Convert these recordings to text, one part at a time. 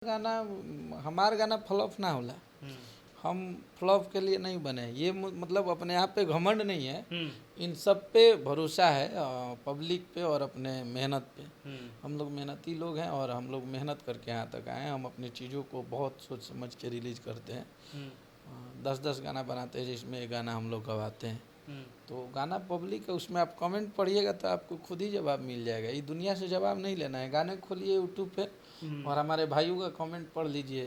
गाना हमार गाना फ्लॉप ना होला। हम फ्लॉप के लिए नहीं बने, ये मतलब अपने आप पे घमंड नहीं है। इन सब पे भरोसा है, पब्लिक पे और अपने मेहनत पे। हम लोग मेहनती लोग हैं और हम लोग मेहनत करके यहाँ तक आए हैं। हम अपनी चीज़ों को बहुत सोच समझ के रिलीज करते हैं। 10-10 गाना बनाते हैं जिसमें एक गाना हम लोग गवाते हैं। तो गाना पब्लिक है, उसमें आप कमेंट पढ़िएगा तो आपको खुद ही जवाब मिल जाएगा। ये दुनिया से जवाब नहीं लेना है। गाने खोलिए यूट्यूब पे और हमारे भाइयों का कमेंट पढ़ लीजिए।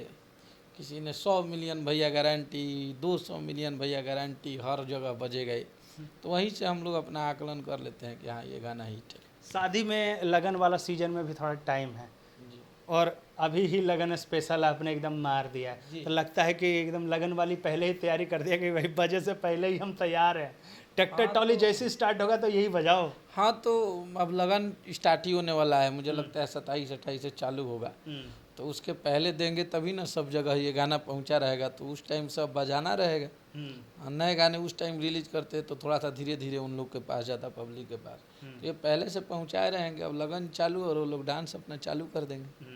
किसी ने 100 मिलियन भैया गारंटी, 200 मिलियन भैया गारंटी, हर जगह बजेगा ही। तो वहीं से हम लोग अपना आकलन कर लेते हैं कि हाँ ये गाना हिट है। शादी में लगन वाला सीजन में भी थोड़ा टाइम है जी और अभी ही लगन स्पेशल आपने एकदम मार दिया है, तो लगता है कि एकदम लगन वाली पहले ही तैयारी कर दिया कि भाई बजे से पहले ही हम तैयार हैं, ट्रैक्टर हाँ ट्रॉली तो जैसे स्टार्ट होगा तो यही बजाओ। हाँ तो अब लगन स्टार्ट ही होने वाला है। मुझे लगता है 27-28 से चालू होगा। तो उसके पहले देंगे तभी ना सब जगह ये गाना पहुंचा रहेगा, तो उस टाइम सब बजाना रहेगा। नए गाने उस टाइम रिलीज करते तो थोड़ा सा धीरे धीरे उन लोग के पास जाता, पब्लिक के पास। तो ये पहले से पहुंचाए रहेंगे। अब लगन चालू और वो लोग डांस अपना चालू कर देंगे।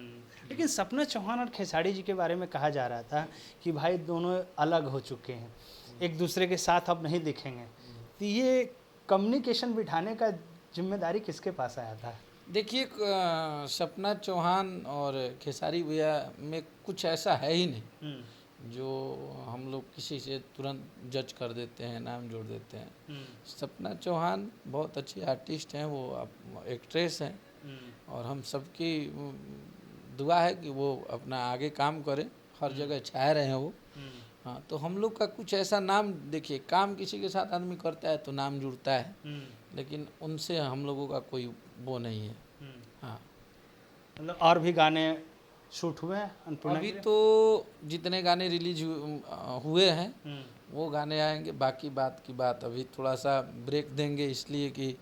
लेकिन सपना चौहान और खेसारी जी के बारे में कहा जा रहा था कि भाई दोनों अलग हो चुके हैं, एक दूसरे के साथ अब नहीं दिखेंगे, तो ये कम्युनिकेशन बिठाने का जिम्मेदारी किसके पास आया था? देखिए, सपना चौहान और खेसारी भैया में कुछ ऐसा है ही नहीं जो हम लोग किसी से तुरंत जज कर देते हैं, नाम जोड़ देते हैं। सपना चौहान बहुत अच्छी आर्टिस्ट हैं, वो एक्ट्रेस हैं और हम सबकी दुआ है कि वो अपना आगे काम करें, हर जगह छाए रहे हैं वो। हाँ, तो हम लोग का कुछ ऐसा नाम, देखिए काम किसी के साथ आदमी करता है तो नाम जुड़ता है, लेकिन उनसे हम लोगों का कोई वो नहीं है। हाँ, मतलब और भी गाने शूट हुए हैं अन्नपूर्णा अभी के लिए? तो जितने गाने रिलीज हुए हैं वो गाने आएंगे। बाकी बात की बात, अभी थोड़ा सा ब्रेक देंगे इसलिए कि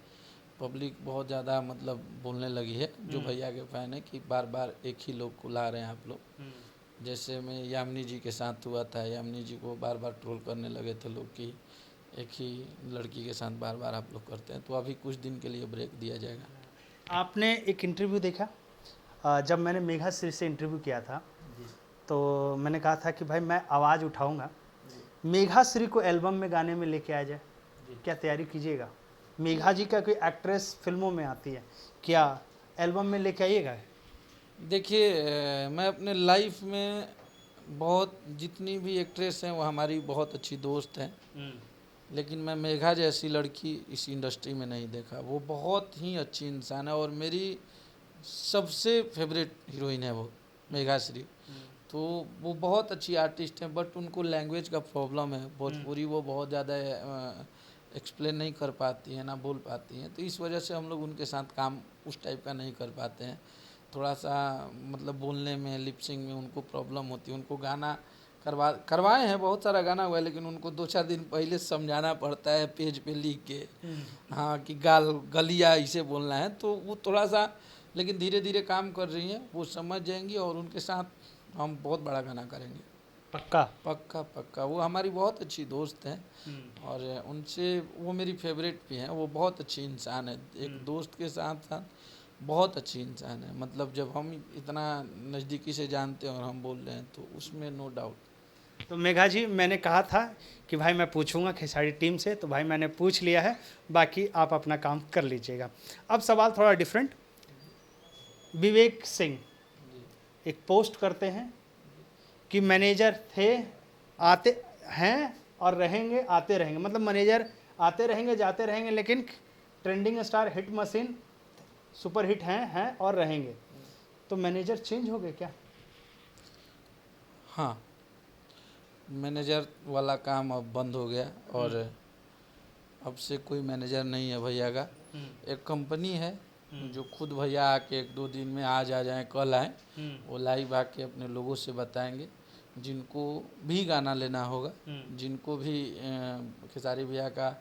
पब्लिक बहुत ज़्यादा मतलब बोलने लगी है, जो भैया के फैन है, कि बार बार एक ही लोग को ला रहे हैं आप लोग। जैसे मैं यामिनी जी के साथ हुआ था, यामिनी जी को बार बार ट्रोल करने लगे थे लोग कि एक ही लड़की के साथ बार बार आप लोग करते हैं। तो अभी कुछ दिन के लिए ब्रेक दिया जाएगा। आपने एक इंटरव्यू देखा, जब मैंने मेघा श्री से इंटरव्यू किया था तो मैंने कहा था कि भाई मैं आवाज़ उठाऊंगा, मेघा श्री को एल्बम में गाने में लेके आ जाए, क्या तैयारी कीजिएगा? मेघा जी का कोई एक्ट्रेस फिल्मों में आती है, क्या एल्बम में लेके आइएगा? देखिए, मैं अपने लाइफ में बहुत जितनी भी एक्ट्रेस हैं वो हमारी बहुत अच्छी दोस्त हैं, लेकिन मैं मेघा जैसी लड़की इस इंडस्ट्री में नहीं देखा। वो बहुत ही अच्छी इंसान है और मेरी सबसे फेवरेट हीरोइन है वो, मेघा श्री। तो वो बहुत अच्छी आर्टिस्ट हैं, बट उनको लैंग्वेज का प्रॉब्लम है। भोजपुरी वो बहुत ज़्यादा एक्सप्लेन नहीं कर पाती हैं, ना बोल पाती हैं, तो इस वजह से हम लोग उनके साथ काम उस टाइप का नहीं कर पाते हैं। थोड़ा सा मतलब बोलने में, लिपसिंग में उनको प्रॉब्लम होती है। उनको गाना करवाए हैं, बहुत सारा गाना हुआ है, लेकिन उनको 2-4 दिन पहले समझाना पड़ता है पेज पे लिख के, हाँ, कि गलिया इसे बोलना है। तो वो थोड़ा सा, लेकिन धीरे धीरे काम कर रही हैं, वो समझ जाएंगी और उनके साथ हम बहुत बड़ा गाना करेंगे। पक्का? पक्का पक्का। वो हमारी बहुत अच्छी दोस्त हैं और उनसे वो मेरी फेवरेट भी हैं। वो बहुत अच्छी इंसान है, एक दोस्त के साथ साथ बहुत अच्छी इंसान है। मतलब जब हम इतना नज़दीकी से जानते हैं और हम बोल रहे हैं तो उसमें नो डाउट। तो मेघा जी, मैंने कहा था कि भाई मैं पूछूंगा खेसारी टीम से, तो भाई मैंने पूछ लिया है, बाकी आप अपना काम कर लीजिएगा। अब सवाल थोड़ा डिफरेंट। विवेक सिंह एक पोस्ट करते हैं कि मैनेजर थे, आते हैं और रहेंगे, आते रहेंगे, मतलब मैनेजर आते रहेंगे जाते रहेंगे, लेकिन trending star hit machine super hit हैं और रहेंगे। तो मैनेजर चेंज हो गए क्या? हाँ, मैनेजर वाला काम अब बंद हो गया और अब से कोई मैनेजर नहीं है भैया का। एक कंपनी है जो खुद भैया आके 1-2 दिन में आज आ जाएं, कल आएँ, वो लाइव आके अपने लोगों से बताएंगे। जिनको भी गाना लेना होगा, जिनको भी खेसारी भैया का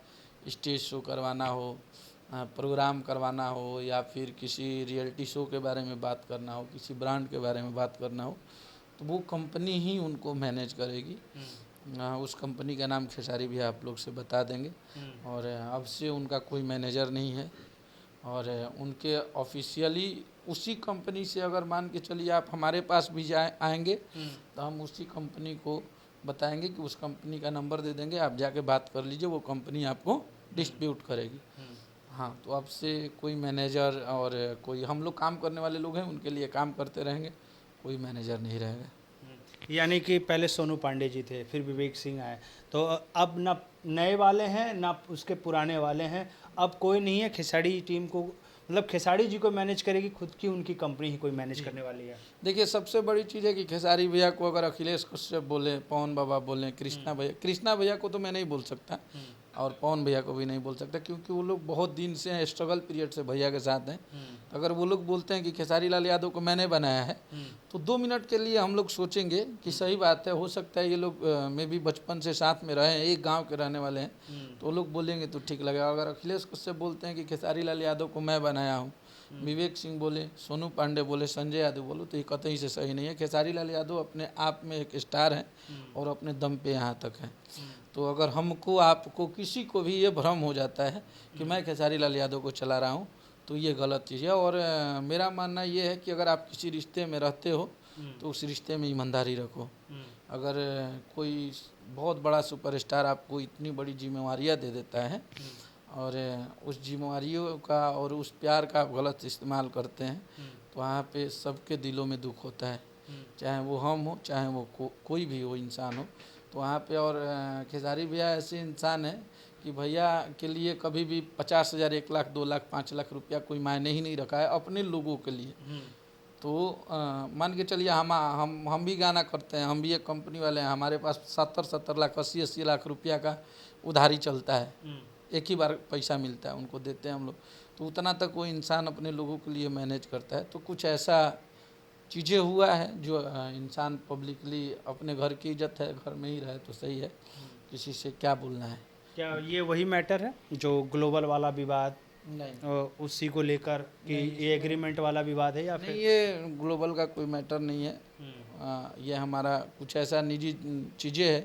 स्टेज शो करवाना हो, प्रोग्राम करवाना हो, या फिर किसी रियलिटी शो के बारे में बात करना हो, किसी ब्रांड के बारे में बात करना हो, तो वो कंपनी ही उनको मैनेज करेगी। उस कंपनी का नाम खेसारी भैया आप लोग से बता देंगे। और अब से उनका कोई मैनेजर नहीं है और उनके ऑफिशियली उसी कंपनी से अगर मान के चलिए आप हमारे पास भी आएंगे तो हम उसी कंपनी को बताएंगे कि उस कंपनी का नंबर दे देंगे, आप जाके बात कर लीजिए, वो कंपनी आपको डिस्ट्रीब्यूट करेगी। हाँ, तो आपसे कोई मैनेजर और कोई हम लोग काम करने वाले लोग हैं, उनके लिए काम करते रहेंगे, कोई मैनेजर नहीं रहेगा। यानी कि पहले सोनू पांडे जी थे, फिर विवेक सिंह आए, तो अब ना नए वाले हैं ना उसके पुराने वाले हैं, अब कोई नहीं है खेसारी टीम को, मतलब खेसारी जी को मैनेज करेगी, खुद की उनकी कंपनी ही कोई मैनेज करने वाली है। देखिए, सबसे बड़ी चीज़ है कि खेसारी भैया को अगर अखिलेश कश्यप बोले, पवन बाबा बोले, कृष्णा भैया को तो मैं नहीं बोल सकता और पवन भैया को भी नहीं बोल सकता, क्योंकि वो लोग बहुत दिन से हैं, स्ट्रगल पीरियड से भैया के साथ हैं। अगर वो लोग बोलते हैं कि खेसारी लाल यादव को मैंने बनाया है, तो 2 मिनट के लिए हम लोग सोचेंगे कि सही बात है, हो सकता है ये लोग में भी बचपन से साथ में रहे हैं, एक गांव के रहने वाले हैं, तो वो लोग बोलेंगे तो ठीक लगेगा। अगर अखिलेश कश्यप बोलते हैं कि खेसारी लाल यादव को मैं बनाया हूँ, विवेक सिंह बोले, सोनू पांडे बोले, संजय यादव बोलो, तो ये कतई से सही नहीं है। खेसारी लाल यादव अपने आप में एक स्टार है और अपने दम पे यहाँ तक है। तो अगर हमको, आपको, किसी को भी ये भ्रम हो जाता है कि मैं खेसारी लाल यादव को चला रहा हूँ, तो ये गलत चीज़ है। और मेरा मानना ये है कि अगर आप किसी रिश्ते में रहते हो तो उस रिश्ते में ईमानदारी रखो। अगर कोई बहुत बड़ा सुपरस्टार आपको इतनी बड़ी जिम्मेवारियाँ दे देता है और उस जिम्मेवारियों का और उस प्यार का आप गलत इस्तेमाल करते हैं, तो वहाँ पे सबके दिलों में दुख होता है, चाहे वो हम हो, चाहे वो कोई भी हो इंसान हो। तो वहाँ पे और खेसारी भैया ऐसे इंसान है कि भैया के लिए कभी भी 50,000, 1 लाख, 2 लाख, 5 लाख रुपया कोई मायने ही नहीं रखा है अपने लोगों के लिए। तो मान के चलिए हम भी गाना करते हैं, हम भी एक कंपनी वाले हैं, हमारे पास 70 लाख, 80 लाख रुपया का उधारी चलता है, एक ही बार पैसा मिलता है, उनको देते हैं हम लोग। तो उतना तक वो इंसान अपने लोगों के लिए मैनेज करता है। तो कुछ ऐसा चीज़ें हुआ है जो इंसान पब्लिकली, अपने घर की इज्जत है, घर में ही रहे तो सही है, किसी से क्या बोलना है। क्या ये वही मैटर है जो ग्लोबल वाला विवाद, नहीं, उसी को लेकर कि ये एग्रीमेंट वाला विवाद है या नहीं, फिर? ये ग्लोबल का कोई मैटर नहीं है। ये हमारा कुछ ऐसा निजी चीज़ें है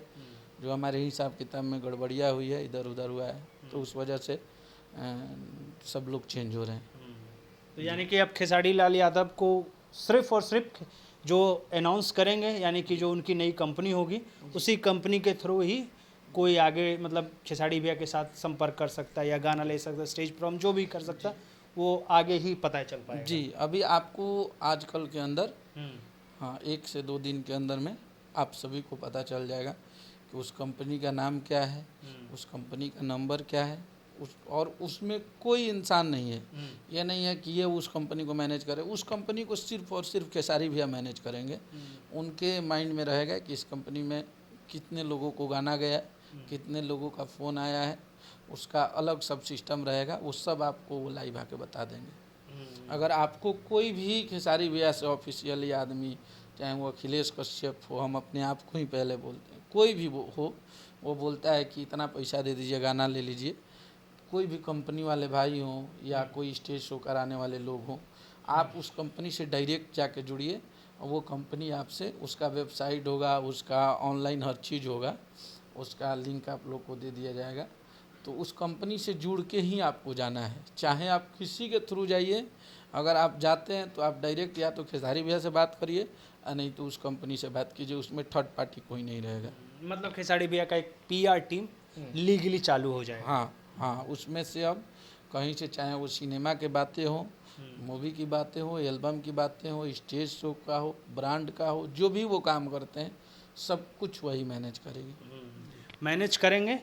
जो हमारे हिसाब किताब में गड़बड़िया हुई है, इधर उधर हुआ है, तो उस वजह से सब लोग चेंज हो रहे हैं। तो यानी कि अब खेसारी लाल यादव को सिर्फ और सिर्फ जो अनाउंस करेंगे, यानी कि जो उनकी नई कंपनी होगी, उसी कंपनी के थ्रू ही कोई आगे, मतलब खेसारी भैया के साथ संपर्क कर सकता है या गाना ले सकता है, स्टेज परफॉर्म जो भी कर सकता है, वो आगे ही पता चल पाएगा। जी, अभी आपको आजकल के अंदर, हाँ, 1 से 2 दिन के अंदर में आप सभी को पता चल जाएगा कि उस कंपनी का नाम क्या है, उस कंपनी का नंबर क्या है, और उसमें कोई इंसान नहीं है। ये नहीं है कि ये उस कंपनी को मैनेज करे, उस कंपनी को सिर्फ और सिर्फ खेसारी भैया मैनेज करेंगे। उनके माइंड में रहेगा कि इस कंपनी में कितने लोगों को गाना गया, कितने लोगों का फ़ोन आया है, उसका अलग सब सिस्टम रहेगा, वो सब आपको वो लाइव आके बता देंगे। अगर आपको कोई भी खेसारी भैया से ऑफिशियल आदमी, चाहे वो अखिलेश कश्यप हो, हम अपने आप को ही पहले बोलते हैं, कोई भी वो हो, वो बोलता है कि इतना पैसा दे दीजिए, गाना ले लीजिए, कोई भी कंपनी वाले भाई हों या कोई स्टेज शो कराने वाले लोग हों, आप उस कंपनी से डायरेक्ट जाके जुड़िए और वो कंपनी आपसे, उसका वेबसाइट होगा, उसका ऑनलाइन हर चीज़ होगा, उसका लिंक आप लोग को दे दिया जाएगा। तो उस कंपनी से जुड़ के ही आपको जाना है, चाहे आप किसी के थ्रू जाइए। अगर आप जाते हैं तो आप डायरेक्ट या तो खेसारी भैया से बात करिए, और नहीं तो उस कंपनी से बात कीजिए, उसमें थर्ड पार्टी कोई नहीं रहेगा। मतलब खेसारी भैया का एक PR टीम लीगली चालू हो जाएगा। हाँ हाँ, उसमें से अब कहीं से, चाहे वो सिनेमा के बातें हो, मूवी की बातें हो, एल्बम की बातें हो, स्टेज शो का हो, ब्रांड का हो, जो भी वो काम करते हैं सब कुछ वही मैनेज करेगी। मैनेज करेंगे,